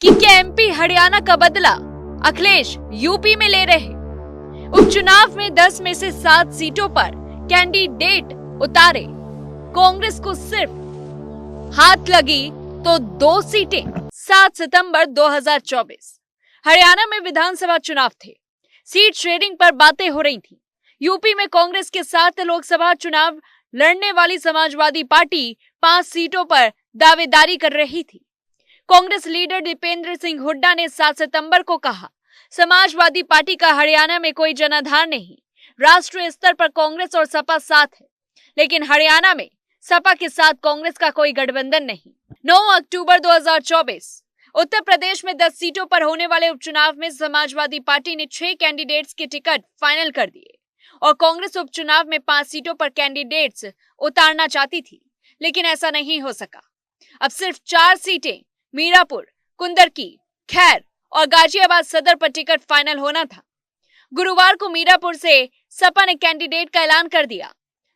कि क्या एमपी हरियाणा का बदला अखिलेश यूपी में ले रहे। उपचुनाव में 10 में से 7 सीटों पर कैंडिडेट उतारे। कांग्रेस को सिर्फ हाथ लगी तो 2 सीटें। 7 सितंबर 2024 हरियाणा में विधानसभा चुनाव थे। सीट शेयरिंग पर बातें हो रही थी। यूपी में कांग्रेस के साथ लोकसभा चुनाव लड़ने वाली समाजवादी पार्टी 5 सीटों पर दावेदारी कर रही थी। कांग्रेस लीडर दीपेंद्र सिंह हुड्डा ने 7 सितंबर को कहा, समाजवादी पार्टी का हरियाणा में कोई जनाधार नहीं। राष्ट्रीय स्तर पर कांग्रेस और सपा साथ है, लेकिन हरियाणा में सपा के साथ कांग्रेस का कोई गठबंधन नहीं। 9 अक्टूबर 2024 उत्तर प्रदेश में 10 सीटों पर होने वाले उपचुनाव में समाजवादी पार्टी ने 6 कैंडिडेट्स के टिकट फाइनल कर दिए और कांग्रेस उपचुनाव में 5 सीटों पर कैंडिडेट्स उतारना चाहती थी, लेकिन ऐसा नहीं हो सका। अब सिर्फ 4 सीटें मीरापुर, कुंदरकी, खैर और गाजियाबाद सदर पर टिकट फाइनल होना था। गुरुवार को मीरापुर से सपा ने कैंडिडेट का ऐलान कर दिया।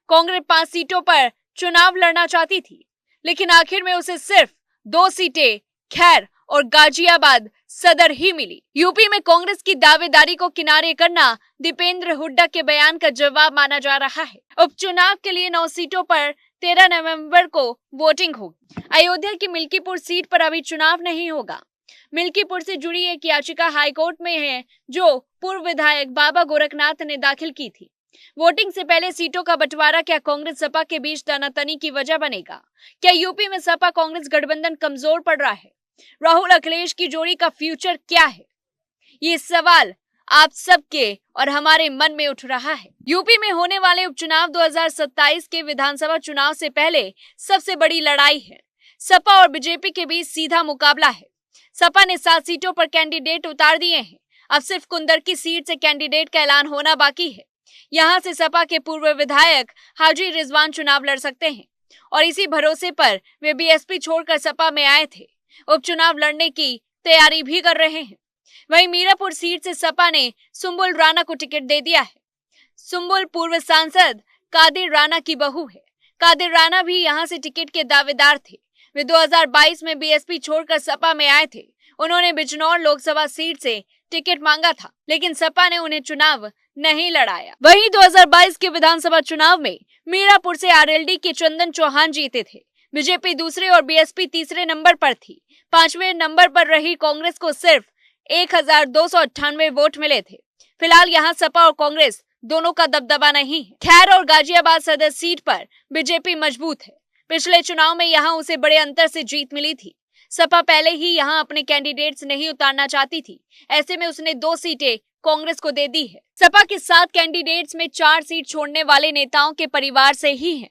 कांग्रेस 5 सीटों पर चुनाव लड़ना चाहती थी, लेकिन आखिर में उसे सिर्फ 2 सीटें खैर और गाजियाबाद सदर ही मिली। यूपी में कांग्रेस की दावेदारी को किनारे करना दीपेंद्र हुड्डा के बयान का जवाब माना जा रहा है। उपचुनाव के लिए 9 सीटों पर 13 नवंबर को वोटिंग होगी। अयोध्या की मिल्कीपुर सीट पर अभी चुनाव नहीं होगा। मिल्कीपुर से जुड़ी एक याचिका हाईकोर्ट में है, जो पूर्व विधायक बाबा गोरखनाथ ने दाखिल की थी। वोटिंग से पहले सीटों का बंटवारा क्या कांग्रेस सपा के बीच तनातनी की वजह बनेगा? क्या यूपी में सपा कांग्रेस गठबंधन कमजोर पड़ रहा है? राहुल अखिलेश की जोड़ी का फ्यूचर क्या है? ये सवाल आप सबके और हमारे मन में उठ रहा है। यूपी में होने वाले उपचुनाव 2027 के विधानसभा चुनाव से पहले सबसे बड़ी लड़ाई है। सपा और बीजेपी के बीच सीधा मुकाबला है। सपा ने 7 सीटों पर कैंडिडेट उतार दिए हैं। अब सिर्फ कुंदरकी सीट से कैंडिडेट का ऐलान होना बाकी है। यहाँ से सपा के पूर्व विधायक हाजी रिजवान चुनाव लड़ सकते हैं और इसी भरोसे पर वे बीएसपी छोड़कर सपा में आए थे। उपचुनाव लड़ने की तैयारी भी कर रहे हैं। वहीं मीरापुर सीट से सपा ने सुंबुल राणा को टिकट दे दिया है। सुंबुल पूर्व सांसद कादिर राणा की बहू है। कादिर राणा भी यहां से टिकट के दावेदार थे। वे 2022 में बीएसपी छोड़कर सपा में आए थे। उन्होंने बिजनौर लोकसभा सीट से टिकट मांगा था, लेकिन सपा ने उन्हें चुनाव नहीं लड़ाया। वहीं 2022 के विधानसभा चुनाव में मीरापुर से आरएलडी के चंदन चौहान जीते थे। बीजेपी दूसरे और बीएसपी तीसरे नंबर पर थी। 5वें नंबर पर रही कांग्रेस को सिर्फ 1298 वोट मिले थे। फिलहाल यहां सपा और कांग्रेस दोनों का दबदबा नहीं है। खैर और गाजियाबाद सदर सीट पर बीजेपी मजबूत है। पिछले चुनाव में यहां उसे बड़े अंतर से जीत मिली थी। सपा पहले ही यहां अपने कैंडिडेट्स नहीं उतारना चाहती थी। ऐसे में उसने 2 सीटें कांग्रेस को दे दी है। सपा के 7 कैंडिडेट्स में 4 सीट छोड़ने वाले नेताओं के परिवार से ही हैं।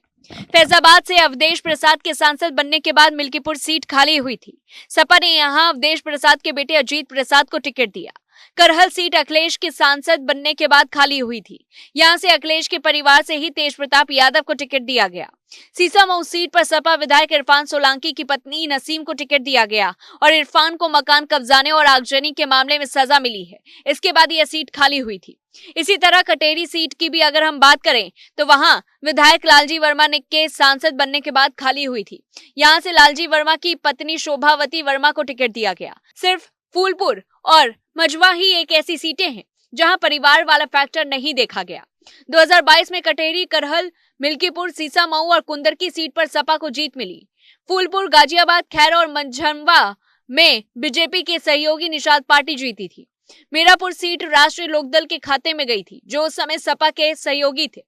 फैजाबाद से अवधेश प्रसाद के सांसद बनने के बाद मिल्कीपुर सीट खाली हुई थी। सपा ने यहां अवधेश प्रसाद के बेटे अजीत प्रसाद को टिकट दिया। करहल सीट अखिलेश के सांसद बनने के बाद खाली हुई थी। यहां से अखिलेश के परिवार से ही तेज प्रताप यादव को टिकट दिया गया। सीसामऊ सीट पर सपा विधायक इरफान सोलंकी की पत्नी नसीम को टिकट दिया गया और इरफान को मकान कब्जाने और आगजनी के मामले में सजा मिली है। इसके बाद यह सीट खाली हुई थी। इसी तरह कटेरी सीट की भी अगर हम बात करें तो वहां विधायक लालजी वर्मा ने के सांसद बनने के बाद खाली हुई थी। यहां से लालजी वर्मा की पत्नी शोभावती वर्मा को टिकट दिया गया। सिर्फ फूलपुर और मजवा ही एक ऐसी सीटें हैं जहां परिवार वाला फैक्टर नहीं देखा गया। 2022 में कटेरी, करहल, मिल्कीपुर, सीसामऊ और कुंदरकी सीट पर सपा को जीत मिली। फूलपुर, गाजियाबाद, खैर और मंझनवा में बीजेपी के सहयोगी निषाद पार्टी जीती थी। मीरापुर सीट राष्ट्रीय लोकदल के खाते में गई थी, जो उस समय सपा के सहयोगी थे।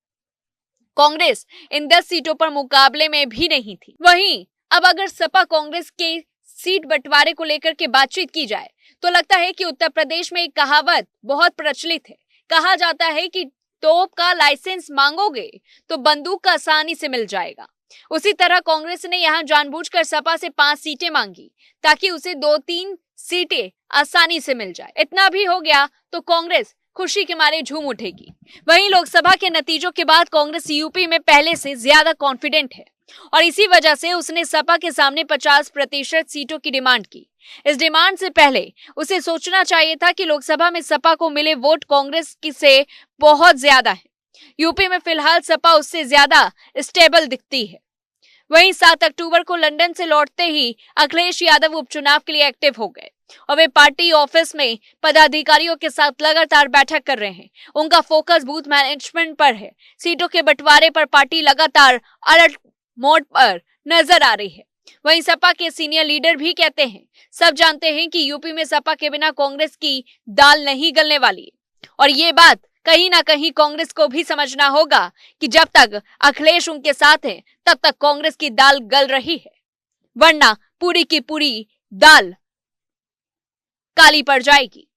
कांग्रेस इन 10 सीटों पर मुकाबले में भी नहीं थी। वहीं अब अगर सपा कांग्रेस के सीट बंटवारे को लेकर के बातचीत की जाए तो लगता है कि उत्तर प्रदेश में एक कहावत बहुत प्रचलित है। कहा जाता है कि तोप का लाइसेंस मांगोगे तो बंदूक का आसानी से मिल जाएगा। उसी तरह कांग्रेस ने यहां जानबूझकर सपा से 5 सीटें मांगी ताकि उसे 2-3 सीटें आसानी से मिल जाए। इतना भी हो गया तो कांग्रेस खुशी के मारे झूम उठेगी। वहीं लोकसभा के नतीजों के बाद कांग्रेस यूपी में पहले से ज्यादा कॉन्फिडेंट है और इसी वजह से उसने सपा के सामने 50% सीटों की डिमांड की। इस डिमांड से पहले उसे सोचना चाहिए था कि लोकसभा में सपा को मिले वोट कांग्रेस की से बहुत ज्यादा है। यूपी में फिलहाल सपा उससे ज्यादा स्टेबल दिखती है। वहीं 7 अक्टूबर को लंदन से लौटते ही अखिलेश यादव उपचुनाव के लिए एक्टिव हो गए। और वे पार्टी ऑफिस में पदाधिकारियों के साथ लगातार बैठक कर रहे हैं। उनका फोकस बूथ मैनेजमेंट पर है। सीटों के बंटवारे पर पार्टी लगातार अलर्ट मोड पर नजर आ रही है। वहीं सपा के सीनियर लीडर भी कहते हैं, सब जानते हैं कि यूपी में सपा के बिना कांग्रेस की दाल नहीं गलने वाली है और ये बात कहीं ना कहीं कांग्रेस को भी समझना होगा कि जब तक अखिलेश उनके साथ है तब तक कांग्रेस की दाल गल रही है, वरना पूरी की पूरी दाल काली पड़ जाएगी।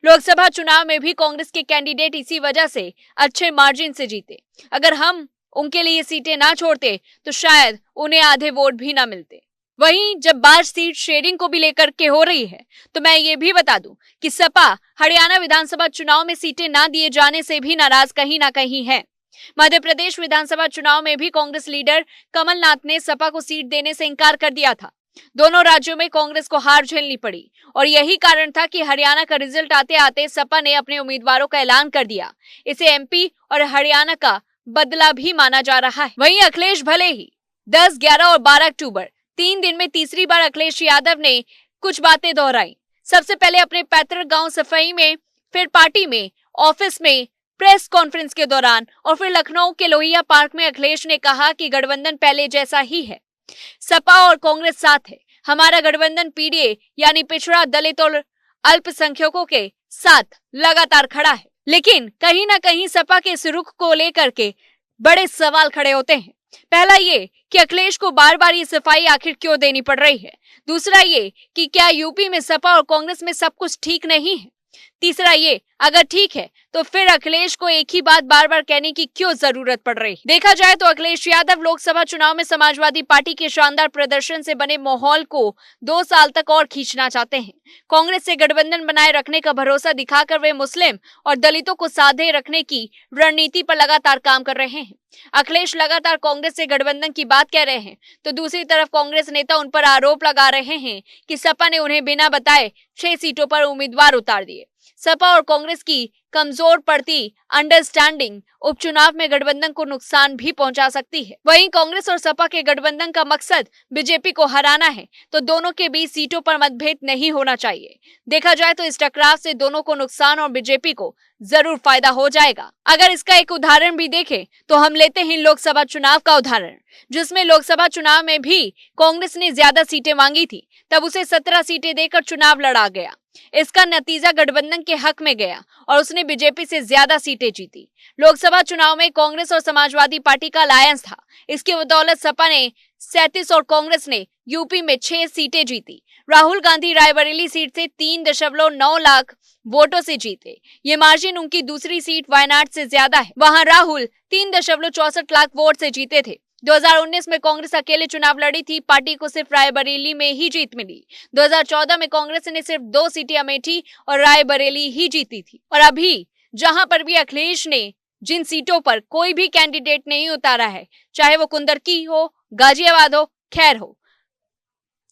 लोकसभा चुनाव में भी कांग्रेस के कैंडिडेट इसी वजह से अच्छे मार्जिन से जीते। अगर हम उनके लिए सीटें ना छोड़ते तो शायद उन्हें आधे वोट भी ना मिलते। वहीं जब बात सीट शेयरिंग को भी लेकर के हो रही है तो मैं ये भी बता दूं कि सपा हरियाणा विधानसभा चुनाव में सीटें ना दिए जाने से भी नाराज कहीं ना कहीं है। मध्य प्रदेश विधानसभा चुनाव में भी कांग्रेस लीडर कमलनाथ ने सपा को सीट देने से इनकार कर दिया था। दोनों राज्यों में कांग्रेस को हार झेलनी पड़ी और यही कारण था कि हरियाणा का रिजल्ट आते आते सपा ने अपने उम्मीदवारों का ऐलान कर दिया। इसे एमपी और हरियाणा का बदला भी माना जा रहा है। वहीं अखिलेश भले ही 10, 11 और 12 अक्टूबर 3 दिन में तीसरी बार अखिलेश यादव ने कुछ बातें दोहराई। सबसे पहले अपने पैतृक गांव सफाई में, फिर पार्टी में, ऑफिस में, प्रेस कॉन्फ्रेंस के दौरान और फिर लखनऊ के लोहिया पार्क में अखिलेश ने कहा कि गठबंधन पहले जैसा ही है, सपा और कांग्रेस साथ है। हमारा गठबंधन पीडीए यानी पिछड़ा, दलित और अल्पसंख्यकों के साथ लगातार खड़ा है। लेकिन कहीं ना कहीं सपा के इस रुख को लेकर के बड़े सवाल खड़े होते हैं। पहला ये कि अखिलेश को बार बार ये सफाई आखिर क्यों देनी पड़ रही है। दूसरा ये कि क्या यूपी में सपा और कांग्रेस में सब कुछ ठीक नहीं है। तीसरा ये, अगर ठीक है तो फिर अखिलेश को एक ही बात बार बार कहने की क्यों जरूरत पड़ रही है। देखा जाए तो अखिलेश यादव लोकसभा चुनाव में समाजवादी पार्टी के शानदार प्रदर्शन से बने माहौल को 2 साल तक और खींचना चाहते हैं। कांग्रेस से गठबंधन बनाए रखने का भरोसा दिखाकर वे मुस्लिम और दलितों को साधे रखने की रणनीति पर लगातार काम कर रहे हैं। अखिलेश लगातार कांग्रेस से गठबंधन की बात कह रहे हैं तो दूसरी तरफ कांग्रेस नेता उन पर आरोप लगा रहे हैं कि सपा ने उन्हें बिना बताए 6 सीटों पर उम्मीदवार उतार दिए। सपा और कांग्रेस की कमजोर पड़ती अंडरस्टैंडिंग उपचुनाव में गठबंधन को नुकसान भी पहुंचा सकती है। वहीं कांग्रेस और सपा के गठबंधन का मकसद बीजेपी को हराना है तो दोनों के बीच सीटों पर मतभेद नहीं होना चाहिए। देखा जाए तो इस टकराव से दोनों को नुकसान और बीजेपी को जरूर फायदा हो जाएगा। अगर इसका एक उदाहरण भी देखें तो हम लेते हैं लोकसभा चुनाव का उदाहरण, जिसमें लोकसभा चुनाव में भी कांग्रेस ने ज्यादा सीटें मांगी थी, तब उसे 17 सीटें देकर चुनाव लड़ा गया। इसका नतीजा गठबंधन के हक में गया और उसने बीजेपी से ज्यादा सीटें जीती। लोकसभा चुनाव में कांग्रेस और समाजवादी पार्टी का अलायंस था। इसकी बदौलत सपा ने 37 और कांग्रेस ने यूपी में 6 सीटें जीती। राहुल गांधी रायबरेली सीट से 3.9 लाख वोटों से जीते। ये मार्जिन उनकी दूसरी सीट वायनाड से ज्यादा है। वहां राहुल 3.64 लाख वोट से जीते थे। 2019 में कांग्रेस अकेले चुनाव लड़ी थी, पार्टी को सिर्फ रायबरेली में ही जीत मिली। 2014 में कांग्रेस ने सिर्फ 2 सीटें अमेठी और रायबरेली ही जीती थी। और अभी जहां पर भी अखिलेश ने जिन सीटों पर कोई भी कैंडिडेट नहीं उतारा है, चाहे वो कुंदरकी हो, गाजियाबाद हो, खैर हो,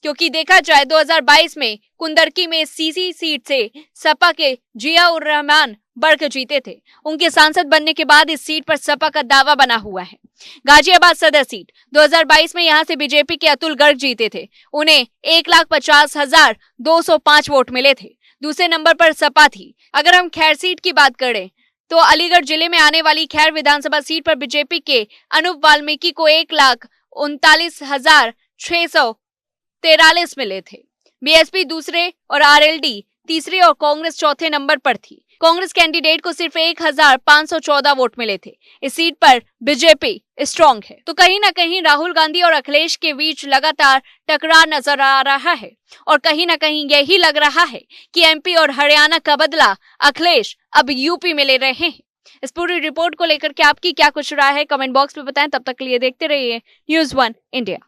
क्योंकि देखा जाए 2022 में कुंदरकी में सीसी सीट से सपा के जियाउर रहमान बढ़कर जीते थे। उनके सांसद बनने के बाद इस सीट पर सपा का दावा बना हुआ है। गाजियाबाद सदर सीट 2022 में यहां से बीजेपी के अतुल गर्ग जीते थे। उन्हें 1,50,205 वोट मिले थे। दूसरे नंबर पर सपा थी। अगर हम खैर सीट की बात करें तो अलीगढ़ जिले में आने वाली खैर विधानसभा सीट पर बीजेपी के अनूप वाल्मीकि को 1,39,643 मिले थे। बीएसपी दूसरे और आरएलडी तीसरे और कांग्रेस चौथे नंबर पर थी। कांग्रेस कैंडिडेट को सिर्फ 1,514 वोट मिले थे। इस सीट पर बीजेपी स्ट्रांग है। तो कहीं ना कहीं राहुल गांधी और अखिलेश के बीच लगातार टकराव नजर आ रहा है और कहीं ना कहीं यही लग रहा है कि एमपी और हरियाणा का बदला अखिलेश अब यूपी में ले रहे हैं। इस पूरी रिपोर्ट को लेकर के आपकी क्या कुछ राय है, कमेंट बॉक्स में बताएं। तब तक के लिए देखते रहिए News1 इंडिया।